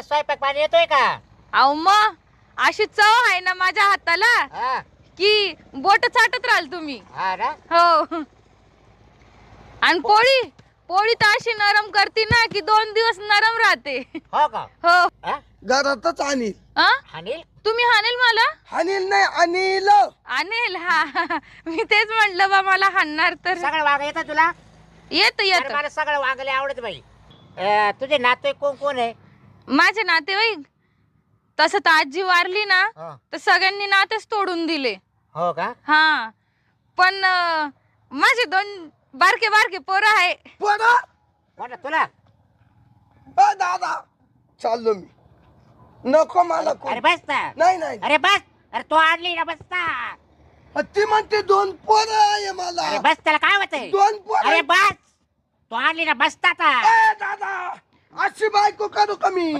आता स्वयंपाक पाणी येतोय का? अहो मग अशी चव आहे ना माझ्या हाताला हा की बोट चाटत राहाल तुम्ही. हा ना. हो. आणि पोळी पोळी तर अशी नरम करते ना की 2 दिवस नरम राहते. हो का? हो. हा? घरातच अनिल. आ? अनिल तुम्ही हाणेल मला? अनिल नाही अनिल. आणेल हा. मी तेच म्हटलं बा मला हाणणार तर. सगळं वांग येतं तुला? येत अरे येत. मला सगळं वांगले आवडत बाई. तुझे नाते कोण कोण आहे? माझे नातेवाईक तसं तर आजी वारली ना हो. तर सगळ्यांनी नातेच तोडून दिले. हो का? हा पण माझे 2 बारके बारके पोरं आहे. पोरा कोण तुला? दादा चाललो मी. नको मला कोण. अरे बस ना. नाही नाही अरे बस. अरे तू आणली ना बस ना. ती म्हणते 2 पोरं आहे मला. अरे बस त्याला काय होतंय? 2 पोरं. अरे बस. तू आणली ना बसता आता. दादा अशी बायको करू का मी?